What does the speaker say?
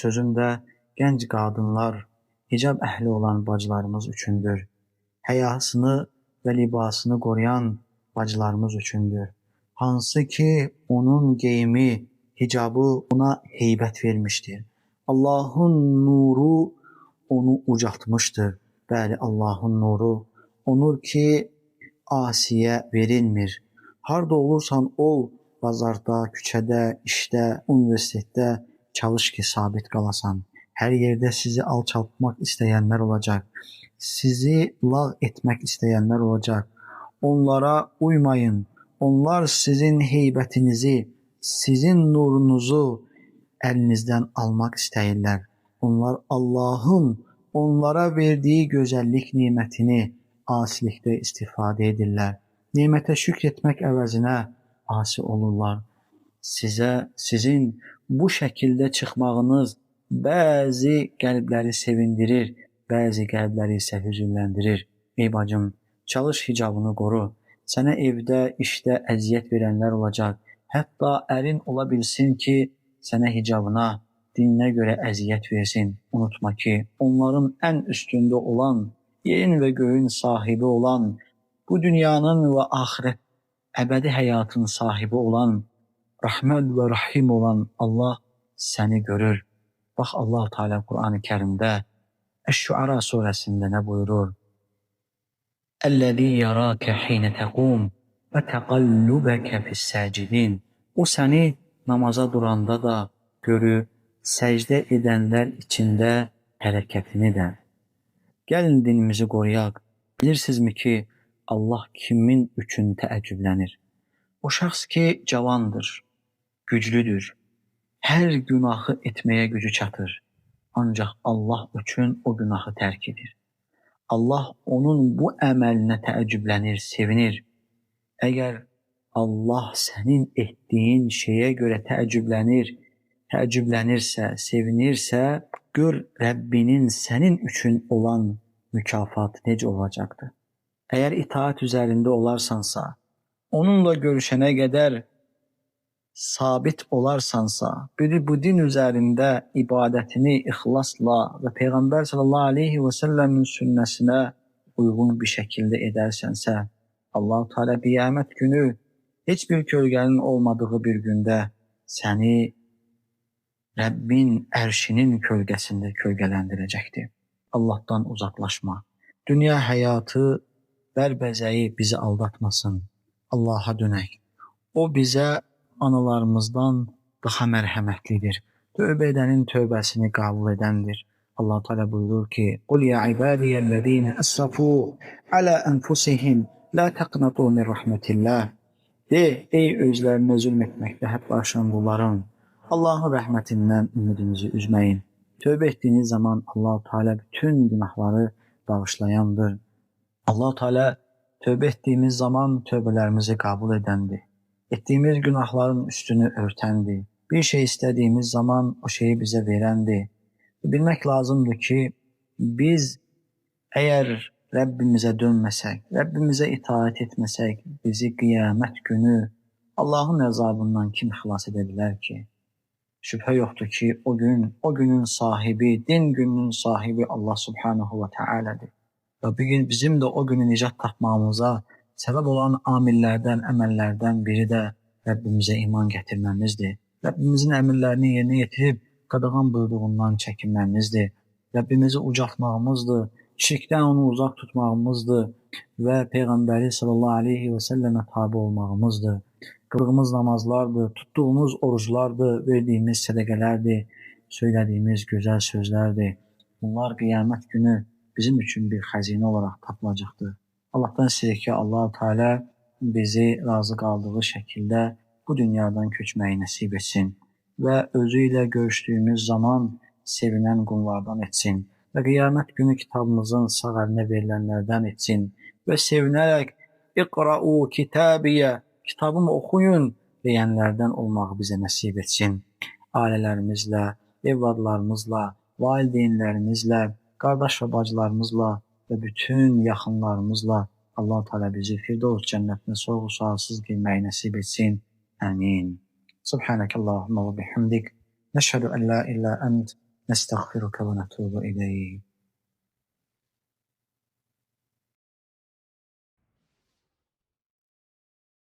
sözüm də gənc qadınlar, hicab əhli olan bacılarımız üçündür. Həyasını və libasını qoruyan bacılarımız üçündür. Hansı ki, onun geyimi, hicabı ona heybət vermişdir. Allahın nuru onu ucaltmışdır. Bəli, Allahın nuru. Onur ki, asiyə verilmir. Harda olursan ol, bazarda, küçədə, işdə, universitetdə çalış ki, sabit qalasan. Hər yerdə sizi alçaltmaq istəyənlər olacaq. Sizi lağ etmək istəyənlər olacaq. Onlara uymayın. Onlar sizin heybətinizi, sizin nurunuzu əlinizdən almaq istəyirlər. Onlar Allahın onlara verdiyi gözəllik nimətini asilikdə istifadə edirlər. Nimətə şükr etmək əvəzinə asi olurlar. Sizin bu şəkildə çıxmağınız bəzi qəlbləri sevindirir, bəzi qəlbləri isə hüzünləndirir. Ey bacım, çalış hicabını qoru. Sənə evdə, işdə əziyyət verənlər olacaq. Hətta ərin ola bilsin ki, sənə hicabına, dininə görə əziyyət versin. Unutma ki, onların ən üstündə olan, yerin və göyün sahibi olan, bu dünyanın və axirət əbədi həyatın sahibi olan, rəhmət və rəhim olan Allah səni görür. Bax, Allah-u Teala Qur'an-ı Kərimdə Əş-Şüara surəsində nə buyurur? Əl-ləzi yərəkə xinə təqum və təqallubəkə fis-səcidin. O səni namaza duranda da görür, səcdə edənlər içində hərəkətini də. Gəlin dinimizi qoruyaq. Bilirsinizmi ki, Allah kimin üçün təəccüblənir? O şəxs ki, cavandır, güclüdür, hər günahı etməyə gücü çatır. Ancaq Allah üçün o günahı tərk edir. Allah onun bu əməlinə təəccüblənir, sevinir. Əgər Allah sənin etdiyin şeyə görə təəccüblənirsə, sevinirsə, gör Rəbbinin sənin üçün olan mükafatı necə olacaqdır. Əgər itaat üzərində olarsansa, onunla görüşənə qədər sabit olarsansa, bu din üzərində ibadətini ixlasla və Peyğəmbər sallallahu aleyhi və səlləmin sünnəsinə uyğun bir şəkildə edərsənsə, Allah-u Teala qiyamət günü heç bir kölgənin olmadığı bir gündə səni Rəbbin ərşinin kölgəsində kölgələndirəcəkdir. Allahdan uzaqlaşma. Dünya həyatı bərbəzəyi bizi aldatmasın. Allaha dönək. O bizə analarımızdan daha mərhəmətlidir. Tövbə edənin tövbəsini qəbul edəndir. Allah Teala buyurur ki: "Qul ya ibadiyellezine asrafu ala anfusihim la taqnatu min rahmetillah." De, ey özlərinə zülm etməkdə həp aşan bunların, Allahın rəhmətindən ümidinizi üzməyin. Tövbə etdiyiniz zaman Allah Teala bütün günahları bağışlayandır. Allah Teala tövbə etdiyimiz zaman tövbələrimizi qəbul edəndir. Etdiyimiz günahların üstünü örtəndir. Bir şey istədiyimiz zaman o şeyi bizə verəndir. Bilmək lazımdır ki, biz əgər Rəbbimizə dönməsək, Rəbbimizə itaat etməsək, bizi qiyamət günü Allahın əzabından kim xilas edə bilər ki? Şübhə yoxdur ki, o günün sahibi, din gününün sahibi Allah Subhanahu və Teala'dır. Və bugün bizim də o günü nicat tapmağımıza səbəb olan amillərdən, əməllərdən biri də Rəbbimizə iman gətirməmizdir. Rəbbimizin əmrlərini yerinə yetirib qadağan buyurduğundan çəkinməyimizdir. Rəbbimizi ucaltmağımızdır, şirkdən onu uzaq tutmağımızdır və Peyğəmbəri sallallahu aleyhi və səlləmə tabi olmağımızdır. Qıldığımız namazlardır, tutduğumuz oruclardır, verdiyimiz sədəqələrdir, söylədiyimiz gözəl sözlərdir. Bunlar qiyamət günü bizim üçün bir xəzinə olaraq tapılacaqdır. Allahdan istəyirik ki, Allah-u Teala bizi razı qaldığı şəkildə bu dünyadan köçməyi nəsib etsin və özü ilə görüşdüyümüz zaman sevinən qullardan etsin və qiyamət günü kitabımızın sağ əlinə verilənlərdən etsin və sevinərək "İqra'u kitabiyə", kitabımı oxuyun deyənlərdən olmağı bizə nəsib etsin. Ailələrimizlə, evladlarımızla, valideynlərimizlə, qardaş və bacılarımızla və bütün yaxınlarımızla Allah-u Teala bizi Firdevs cənnətinə sorğu-sualsız girməyi nəsib etsin. Amin. Subhanakallahumma və bihamdik. Nəşhədu ən la illə ənt. Nestağfiruke ve netubu ileyk.